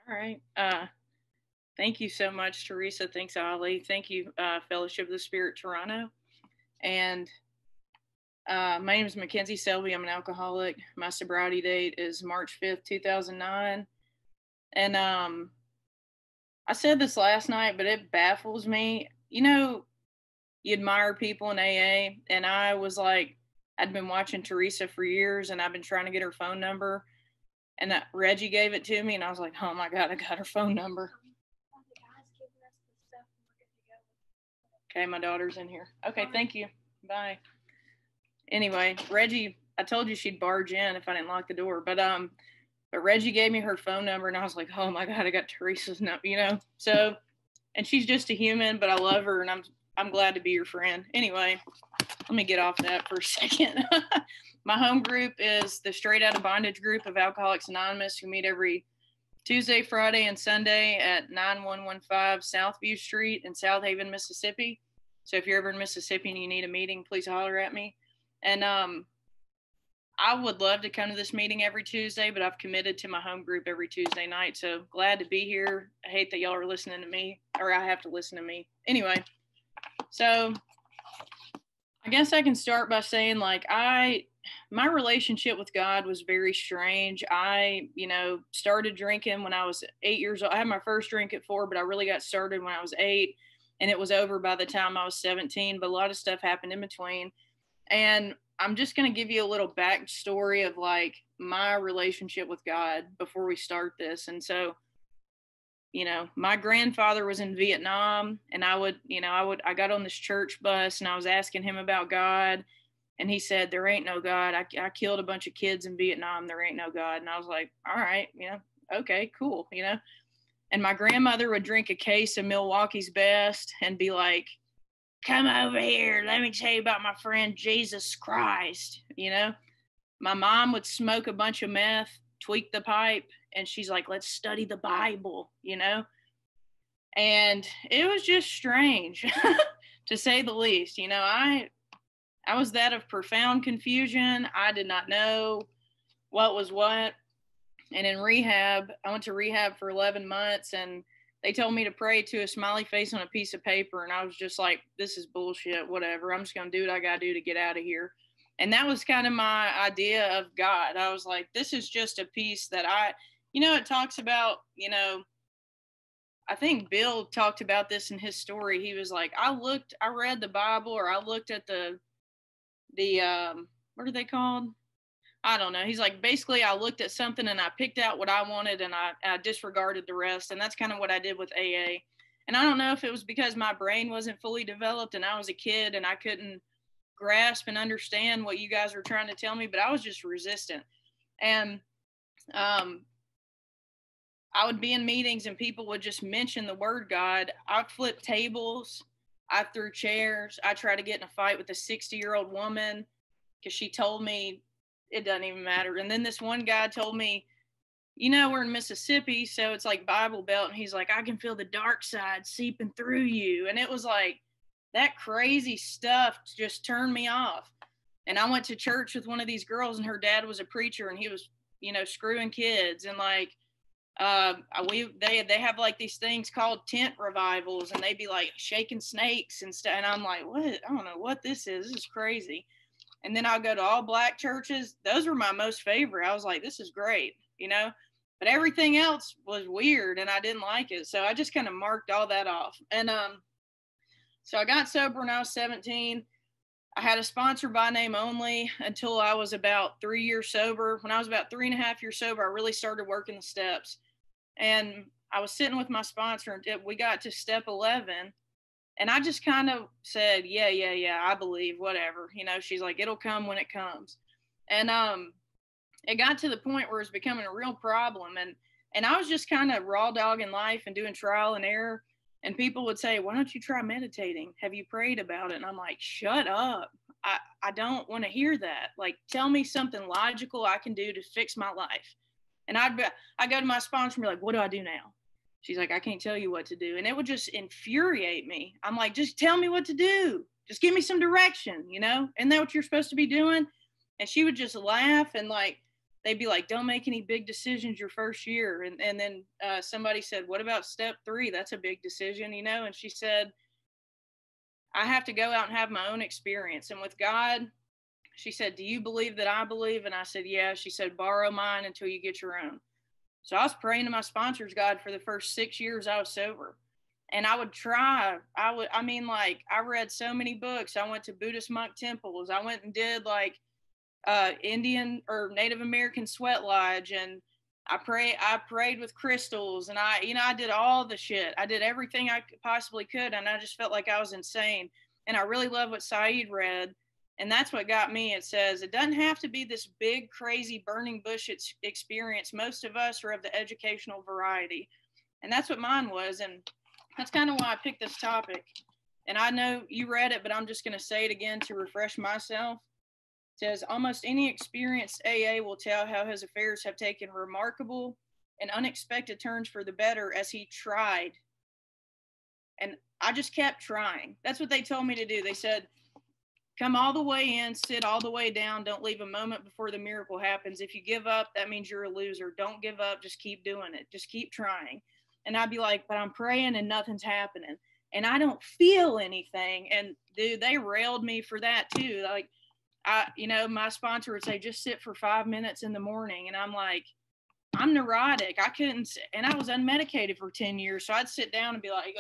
All right. Thank you so much, Teresa. Thanks, Ali. Thank you, Fellowship of the Spirit Toronto. And my name is Mackenzie Selby. I'm an alcoholic. My sobriety date is March 5th, 2009. And I said this last night, but it baffles me. You admire people in AA, and I was like, I'd been watching Teresa for years, and I've been trying to get her phone number. And Reggie gave it to me, and I was like, oh my God, I got her phone number. Okay, my daughter's in here. Okay, thank you. Bye. Anyway, Reggie, I told you she'd barge in if I didn't lock the door. But Reggie gave me her phone number, and I was like, oh my God, I got Teresa's number, So, and she's just a human, but I love her, and I'm glad to be your friend. Anyway, let me get off that for a second. My home group is the Straight Out of Bondage group of Alcoholics Anonymous, who meet every Tuesday, Friday, and Sunday at 9115 Southview Street in South Haven, Mississippi. So if you're ever in Mississippi and you need a meeting, please holler at me. And I would love to come to this meeting every Tuesday, but I've committed to my home group every Tuesday night. So glad to be here. I hate that y'all are listening to me, or I have to listen to me. Anyway, so I guess I can start by saying, my relationship with God was very strange. I, started drinking when I was 8 years old. I had my first drink at 4, but I really got started when I was 8, and it was over by the time I was 17, but a lot of stuff happened in between. And I'm just going to give you a little backstory of my relationship with God before we start this. And so, my grandfather was in Vietnam, and I got on this church bus, and I was asking him about God. And he said, there ain't no God. I killed a bunch of kids in Vietnam. There ain't no God. And I was like, all right, okay, cool, And my grandmother would drink a case of Milwaukee's Best and be like, come over here. Let me tell you about my friend Jesus Christ. My mom would smoke a bunch of meth, tweak the pipe, and she's like, let's study the Bible, And it was just strange, to say the least. I was that of profound confusion. I did not know what was what. And in rehab, I went to rehab for 11 months, and they told me to pray to a smiley face on a piece of paper. And I was just like, this is bullshit, whatever. I'm just going to do what I got to do to get out of here. And that was kind of my idea of God. I was like, this is just a piece that it talks about, I think Bill talked about this in his story. He was like, I read the Bible, or I looked at the what are they called? I don't know. He's like, basically I looked at something and I picked out what I wanted, and I disregarded the rest. And that's kind of what I did with AA. And I don't know if it was because my brain wasn't fully developed and I was a kid and I couldn't grasp and understand what you guys were trying to tell me, but I was just resistant. And I would be in meetings and people would just mention the word God. I'd flip tables. I threw chairs. I tried to get in a fight with a 60-year-old woman because she told me it doesn't even matter. And then this one guy told me, we're in Mississippi, so it's like Bible Belt. And he's like, I can feel the dark side seeping through you. And it was like, that crazy stuff just turned me off. And I went to church with one of these girls, and her dad was a preacher, and he was, screwing kids. And they have these things called tent revivals, and they'd be like shaking snakes and stuff. And I'm like, what? I don't know what this is. This is crazy. And then I'll go to all black churches. Those were my most favorite. I was like, this is great, but everything else was weird and I didn't like it. So I just kind of marked all that off. And so I got sober when I was 17. I had a sponsor by name only until I was about 3 years sober. When I was about 3.5 years sober, I really started working the steps. And I was sitting with my sponsor, and we got to step 11. And I just kind of said, yeah, I believe, whatever. She's like, it'll come when it comes. And it got to the point where it's becoming a real problem. And I was just kind of raw dogging life and doing trial and error. And people would say, why don't you try meditating? Have you prayed about it? And I'm like, shut up. I don't want to hear that. Like, tell me something logical I can do to fix my life. And I go to my sponsor and be like, what do I do now? She's like, I can't tell you what to do. And it would just infuriate me. I'm like, just tell me what to do. Just give me some direction, Isn't that what you're supposed to be doing? And she would just laugh. And they'd be like, don't make any big decisions your first year. And then somebody said, what about step 3? That's a big decision, you know? And she said, I have to go out and have my own experience. And with God, she said, do you believe that I believe? And I said, yeah. She said, borrow mine until you get your own. So I was praying to my sponsors, God, for the first 6 years I was sober. And I would try. I read so many books. I went to Buddhist monk temples. I went and did like Indian or Native American sweat lodge, and I prayed with crystals, and I did all the shit. I did everything I possibly could, and I just felt like I was insane. And I really love what Saeed read, and that's what got me. It says it doesn't have to be this big, crazy, burning bush experience. Most of us are of the educational variety, and that's what mine was. And that's kind of why I picked this topic. And I know you read it, but I'm just going to say it again to refresh myself. It says, almost any experienced AA will tell how his affairs have taken remarkable and unexpected turns for the better as he tried. And I just kept trying. That's what they told me to do. They said, come all the way in, sit all the way down. Don't leave a moment before the miracle happens. If you give up, that means you're a loser. Don't give up. Just keep doing it. Just keep trying. And I'd be like, but I'm praying and nothing's happening. And I don't feel anything. And dude, they railed me for that too. Like, my sponsor would say, just sit for 5 minutes in the morning. And I'm like, I'm neurotic. I couldn't, and I was unmedicated for 10 years. So I'd sit down and be like,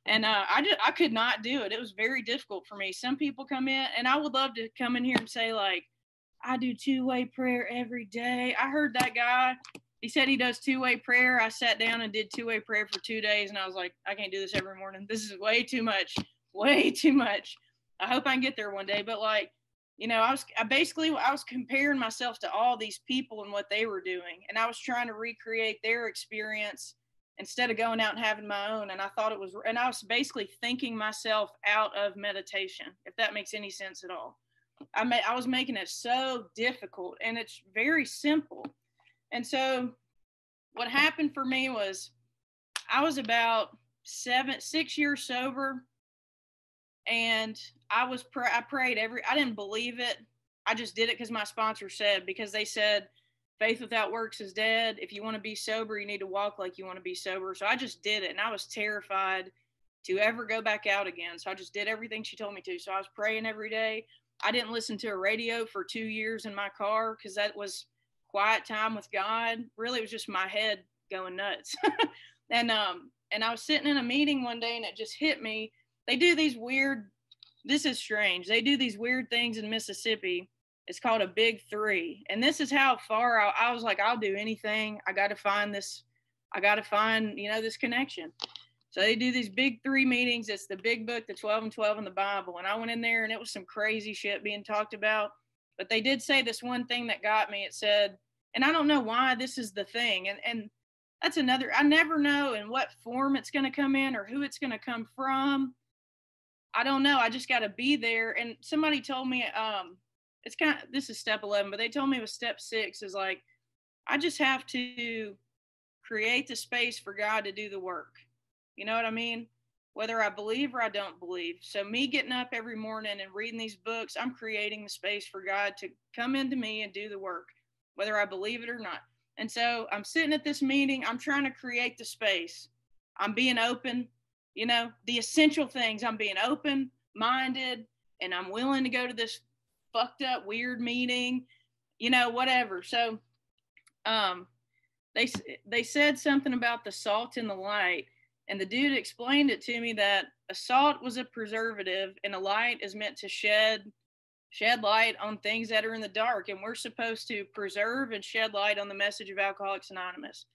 and I could not do it. It was very difficult for me. Some people come in, and I would love to come in here and say, like, I do 2-way prayer every day. I heard that guy. He said he does 2-way prayer. I sat down and did 2-way prayer for 2 days, and I was like, I can't do this every morning. This is way too much. Way too much. I hope I can get there one day. But like, I was comparing myself to all these people and what they were doing. And I was trying to recreate their experience instead of going out and having my own. And I was basically thinking myself out of meditation, if that makes any sense at all. I was making it so difficult, and it's very simple. And so what happened for me was I was about 6 years sober, and I prayed I didn't believe it. I just did it because my sponsor said, because they said faith without works is dead. If you want to be sober, you need to walk like you want to be sober. So I just did it, and I was terrified to ever go back out again. So I just did everything she told me to. So I was praying every day. I didn't listen to a radio for 2 years in my car because that was quiet time with God. Really, it was just my head going nuts. And I was sitting in a meeting one day, and it just hit me. They do these weird, this is strange. They do these weird things in Mississippi. It's called a big 3. And this is how far I was like, I'll do anything. I got to find this. I got to find, this connection. So they do these big 3 meetings. It's the big book, the 12 and 12 in the Bible. And I went in there, and it was some crazy shit being talked about. But they did say this one thing that got me. It said, and I don't know why this is the thing. And that's another, I never know in what form it's going to come in or who it's going to come from. I don't know. I just got to be there. And somebody told me, this is step 11, but they told me it was step 6 is like, I just have to create the space for God to do the work. You know what I mean? Whether I believe or I don't believe. So me getting up every morning and reading these books, I'm creating the space for God to come into me and do the work, whether I believe it or not. And so I'm sitting at this meeting. I'm trying to create the space. I'm being open, the essential things. I'm being open-minded, and I'm willing to go to this fucked up, weird meeting, whatever. So they said something about the salt and the light. And the dude explained it to me that a salt was a preservative and a light is meant to shed light on things that are in the dark. And we're supposed to preserve and shed light on the message of Alcoholics Anonymous.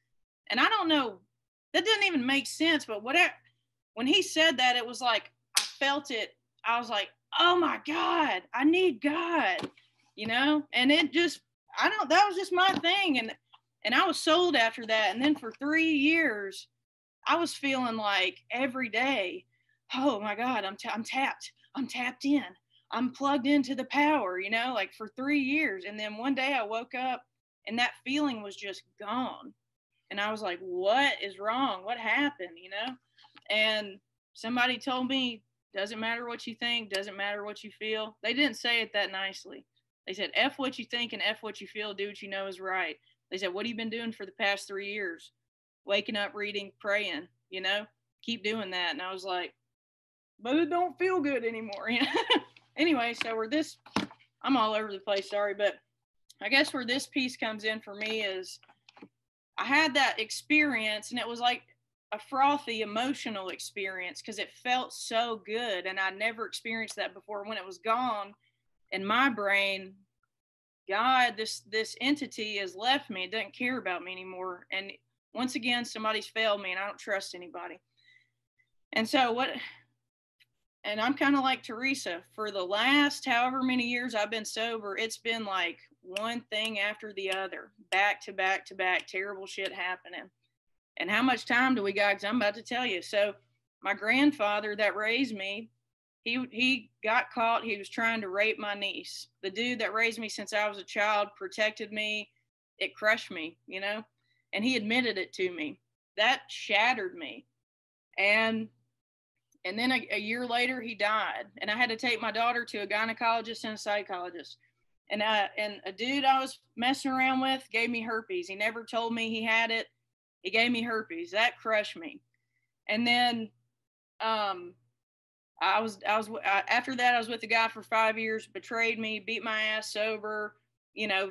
And I don't know, that doesn't even make sense. But when he said that, it was like, I felt it. I was like, oh my God, I need God, and it just, that was just my thing. And I was sold after that. And then for 3 years, I was feeling like every day, oh my God, I'm tapped. I'm tapped in. I'm plugged into the power, like for 3 years. And then one day I woke up and that feeling was just gone. And I was like, what is wrong? What happened, And somebody told me, doesn't matter what you think, doesn't matter what you feel. They didn't say it that nicely. They said, F what you think and F what you feel. Do what you know is right. They said, what have you been doing for the past 3 years? Waking up, reading, praying, keep doing that. And I was like, but it don't feel good anymore. Anyway, so I'm all over the place, sorry. But I guess where this piece comes in for me is I had that experience, and it was like a frothy emotional experience because it felt so good, and I'd never experienced that before. When it was gone in my brain, God, this entity has left me. It doesn't care about me anymore. And once again, somebody's failed me, and I don't trust anybody. And so and I'm kind of like Teresa. For the last however many years I've been sober, it's been like one thing after the other, back to back to back, terrible shit happening. And how much time do we got? Because I'm about to tell you. So my grandfather that raised me, he got caught. He was trying to rape my niece. The dude that raised me since I was a child protected me. It crushed me, and he admitted it to me. That shattered me. And then a year later, he died. And I had to take my daughter to a gynecologist and a psychologist. And a dude I was messing around with gave me herpes. He never told me he had it. He gave me herpes. That crushed me. And then after that, I was with a guy for 5 years, betrayed me, beat my ass sober,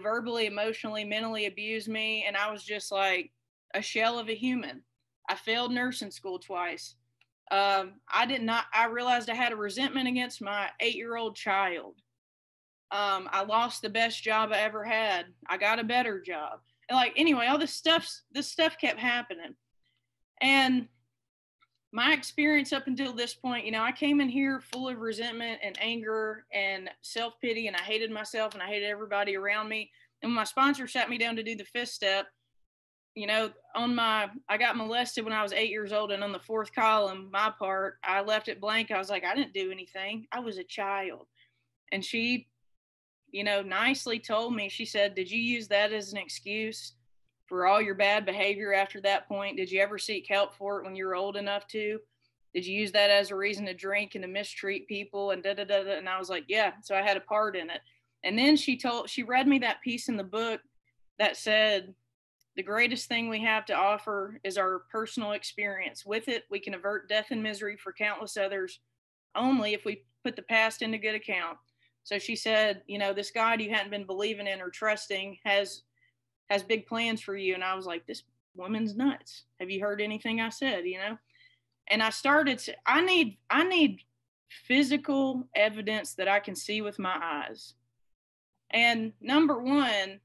verbally, emotionally, mentally abused me. And I was just like a shell of a human. I failed nursing school twice. I realized I had a resentment against my 8-year-old child. I lost the best job I ever had. I got a better job. And anyway, all this stuff kept happening. And my experience up until this point, I came in here full of resentment and anger and self-pity, and I hated myself and I hated everybody around me. And when my sponsor sat me down to do the 5th step, I got molested when I was 8 years old, and on the 4th column, my part, I left it blank. I was like, I didn't do anything. I was a child. And she, nicely told me, she said, did you use that as an excuse for all your bad behavior after that point? Did you ever seek help for it when you were old enough to? Did you use that as a reason to drink and to mistreat people and da-da-da-da? And I was like, yeah. So I had a part in it. And then she read me that piece in the book that said, the greatest thing we have to offer is our personal experience. With it, we can avert death and misery for countless others only if we put the past into good account. So she said, this God you hadn't been believing in or trusting has big plans for you. And I was like, this woman's nuts. Have you heard anything I said, And I started, I need physical evidence that I can see with my eyes. And number one,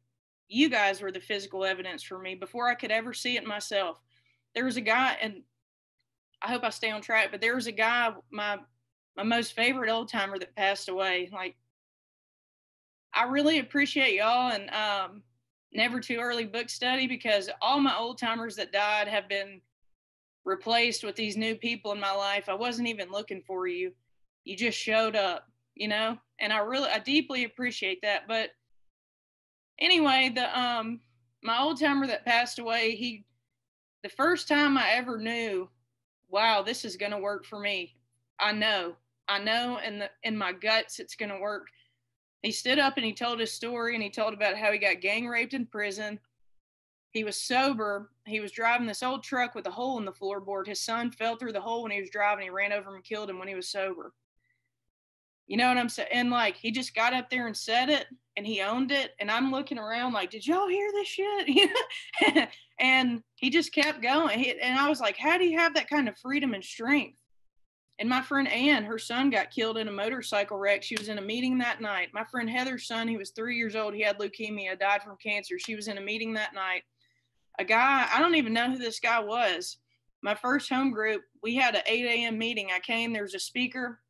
you guys were the physical evidence for me before I could ever see it myself. There was a guy, and I hope I stay on track, but there was a guy, my most favorite old timer that passed away. I really appreciate y'all and Never Too Early book study, because all my old timers that died have been replaced with these new people in my life. I wasn't even looking for you. You just showed up, and I deeply appreciate that. But anyway, my old timer that passed away, the first time I ever knew, wow, this is going to work for me. I know in my guts it's going to work. He stood up and he told his story, and he told about how he got gang raped in prison. He was sober. He was driving this old truck with a hole in the floorboard. His son fell through the hole when he was driving. He ran over him and killed him when he was sober. You know what I'm saying? And he just got up there and said it, and he owned it. And I'm looking around like, did y'all hear this shit? And he just kept going. And I was like, how do you have that kind of freedom and strength? And my friend Ann, her son got killed in a motorcycle wreck. She was in a meeting that night. My friend Heather's son, he was 3 years old. He had leukemia, died from cancer. She was in a meeting that night. A guy, I don't even know who this guy was. My first home group, we had an 8 a.m. meeting. I came, there was a speaker.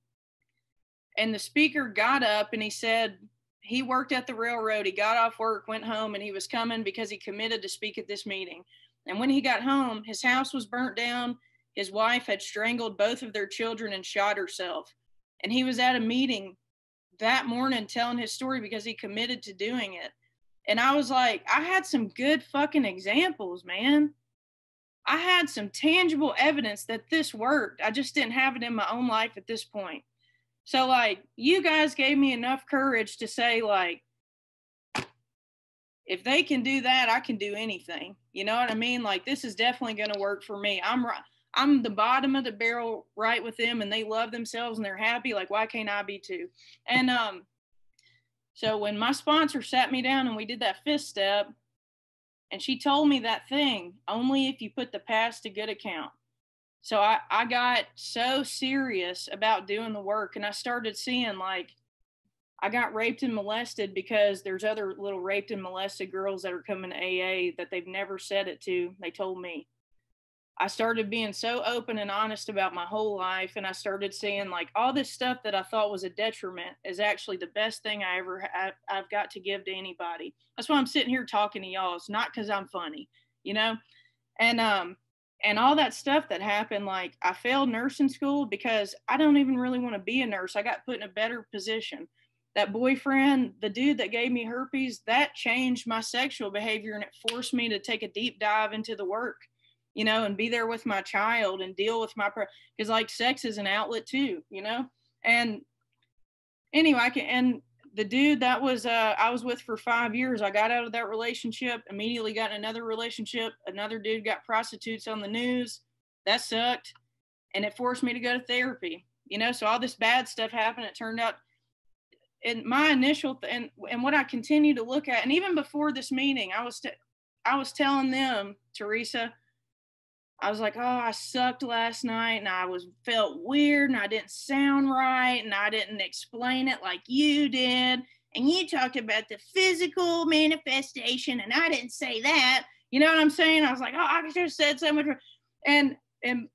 And the speaker got up and he said he worked at the railroad. He got off work, went home, and he was coming because he committed to speak at this meeting. And when he got home, his house was burnt down. His wife had strangled both of their children and shot herself. And he was at a meeting that morning telling his story because he committed to doing it. And I was like, I had some good fucking examples, man. I had some tangible evidence that this worked. I just didn't have it in my own life at this point. So you guys gave me enough courage to say if they can do that, I can do anything. You know what I mean? Like, this is definitely going to work for me. I'm the bottom of the barrel right with them, and they love themselves and they're happy. Like, why can't I be too? And so when my sponsor sat me down and we did that 5th step, and she told me that thing, only if you put the past to good account. So I got so serious about doing the work, and I started seeing, like, I got raped and molested because there's other little raped and molested girls that are coming to AA that they've never said it to. They told me. I started being so open and honest about my whole life, and I started seeing, like, all this stuff that I thought was a detriment is actually the best thing I've got to give to anybody. That's why I'm sitting here talking to y'all. It's not because I'm funny, you know? And all that stuff that happened, like, I failed nursing school because I don't even really want to be a nurse. I got put in a better position. That boyfriend, the dude that gave me herpes, that changed my sexual behavior, and it forced me to take a deep dive into the work, you know, and be there with my child and deal with because, like, sex is an outlet too, you know? And anyway, and the dude that was, I was with for 5 years, I got out of that relationship, immediately got in another relationship. Another dude got prostitutes on the news. That sucked. And it forced me to go to therapy, you know? So all this bad stuff happened. It turned out, and my initial, and what I continue to look at, and even before this meeting, I was telling them, Teresa, I was like, oh, I sucked last night, and I felt weird, and I didn't sound right, and I didn't explain it like you did, and you talked about the physical manifestation, and I didn't say that. You know what I'm saying? I was like, oh, I just said so much.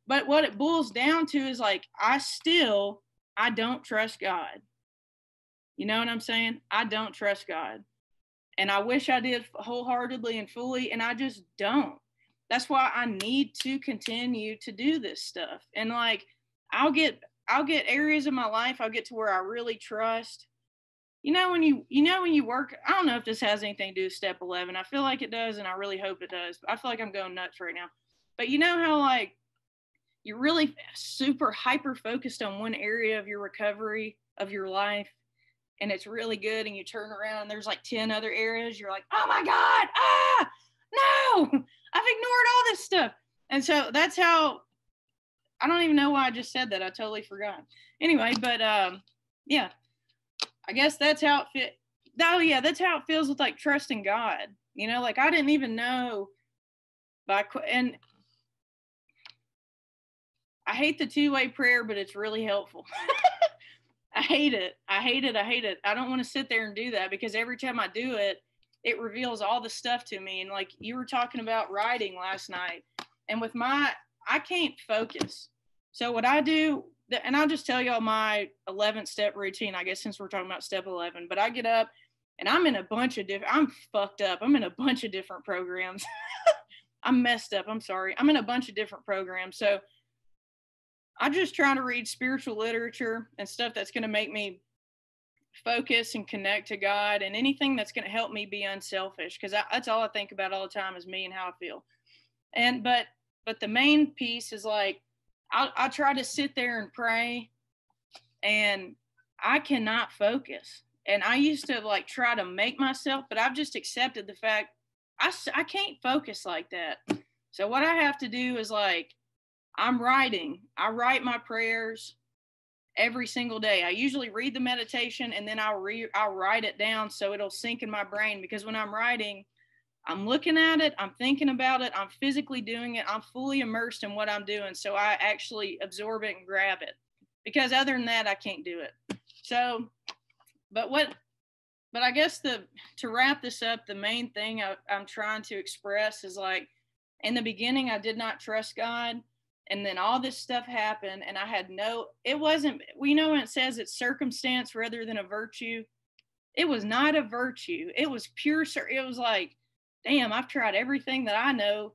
But what it boils down to is, like, I don't trust God. You know what I'm saying? I don't trust God. And I wish I did wholeheartedly and fully, and I just don't. That's why I need to continue to do this stuff. And, like, I'll get areas of my life I'll get to where I really trust. You know when you work, I don't know if this has anything to do with step 11. I feel like it does, and I really hope it does. I feel like I'm going nuts right now. But you know how, like, you're really super hyper focused on one area of your recovery of your life, and it's really good, and you turn around and there's like 10 other areas. You're like, oh my God, no, I've ignored all this stuff. And so that's how, I don't even know why I just said that. I totally forgot. Anyway, but yeah, I guess that's how it fit. Oh yeah, that's how it feels with, like, trusting God. You know, like, I didn't even know and I hate the 2-way prayer, but it's really helpful. I hate it. I don't want to sit there and do that, because every time I do it, it reveals all the stuff to me. And, like, you were talking about writing last night, and I can't focus. So what I do, and I'll just tell y'all my 11th step routine, I guess, since we're talking about step 11, but I get up and I'm fucked up. I'm in a bunch of different programs. I'm messed up. I'm sorry. I'm in a bunch of different programs. So I just try to read spiritual literature and stuff that's going to make me focus and connect to God, and anything that's going to help me be unselfish, because that's all I think about all the time is me and how I feel. And but the main piece is, like, I try to sit there and pray, and I cannot focus. And I used to, like, try to make myself, but I've just accepted the fact I can't focus like that. So what I have to do is, like, I write my prayers every single day. I usually read the meditation, and then I'll write it down so it'll sink in my brain, because when I'm writing, I'm looking at it, I'm thinking about it, I'm physically doing it, I'm fully immersed in what I'm doing, so I actually absorb it and grab it, because other than that, I can't do it. So, but I guess to wrap this up, the main thing I'm trying to express is, like, in the beginning, I did not trust God. And then all this stuff happened, and I had it wasn't, when it says it's circumstance rather than a virtue. It was not a virtue. It was pure, it was like, damn, I've tried everything that I know,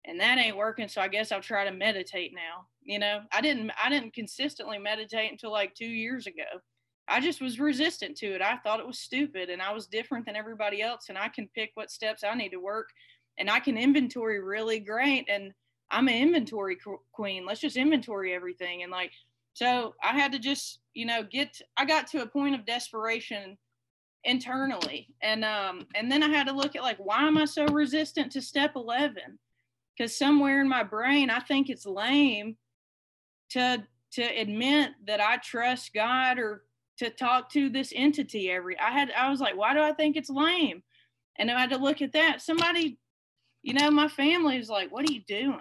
and that ain't working. So I guess I'll try to meditate now. You know, I didn't consistently meditate until like 2 years ago. I just was resistant to it. I thought it was stupid, and I was different than everybody else, and I can pick what steps I need to work, and I can inventory really great. And I'm an inventory queen. Let's just inventory everything. And, like, so I had to just, I got to a point of desperation, internally. And then I had to look at like, why am I so resistant to step 11? Because somewhere in my brain, I think it's lame to admit that I trust God or to talk to this entity I was like, why do I think it's lame? And I had to look at that. Somebody, my family was like, what are you doing?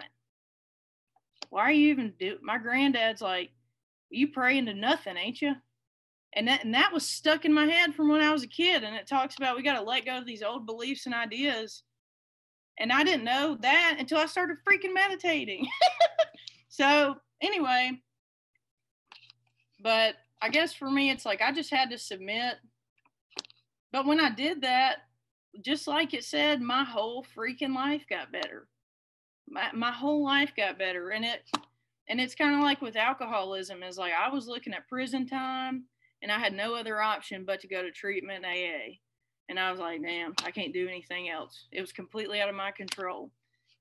Why are you even my granddad's like, you praying to nothing, ain't you? And that was stuck in my head from when I was a kid. And it talks about we got to let go of these old beliefs and ideas. And I didn't know that until I started freaking meditating. So anyway, but I guess for me, it's like I just had to submit. But when I did that, just like it said, my whole freaking life got better. My whole life got better. And it's kind of like with alcoholism, is like I was looking at prison time and I had no other option but to go to treatment in AA. And I was like, damn, I can't do anything else. It was completely out of my control.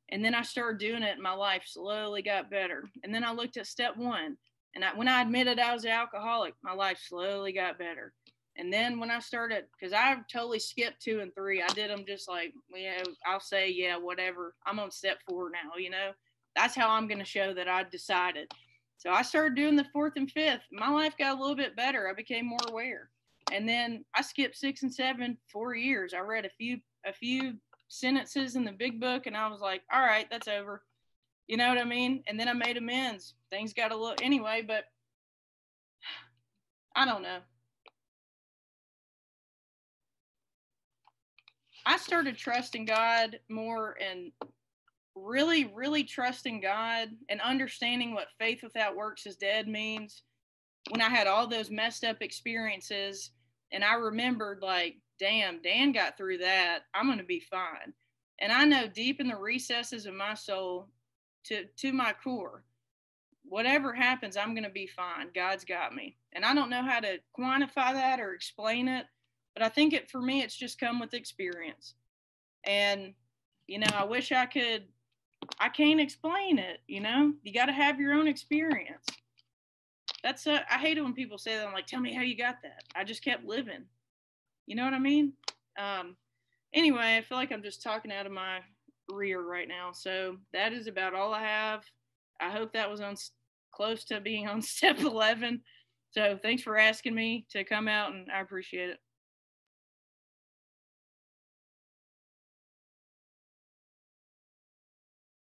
And then I started doing it and my life slowly got better. And then I looked at step 1. And when I admitted I was an alcoholic, my life slowly got better. And then when I started, because I totally skipped 2 and 3, I did them just like, I'll say, yeah, whatever. I'm on step 4 now, That's how I'm going to show that I decided. So I started doing the 4th and 5th. My life got a little bit better. I became more aware. And then I skipped 6 and 7 4 years. I read a few sentences in the big book, and I was like, all right, that's over. You know what I mean? And then I made amends. Things got a little, anyway, but I don't know. I started trusting God more and really, really trusting God and understanding what faith without works is dead means when I had all those messed up experiences. And I remembered like, damn, Dan got through that. I'm going to be fine. And I know deep in the recesses of my soul, to my core, whatever happens, I'm going to be fine. God's got me. And I don't know how to quantify that or explain it, but I think for me, it's just come with experience. And, I wish I could, I can't explain it, you got to have your own experience. I hate it when people say that. I'm like, tell me how you got that. I just kept living. You know what I mean? Anyway, I feel like I'm just talking out of my rear right now. So that is about all I have. I hope that was close to being on step 11. So thanks for asking me to come out, and I appreciate it.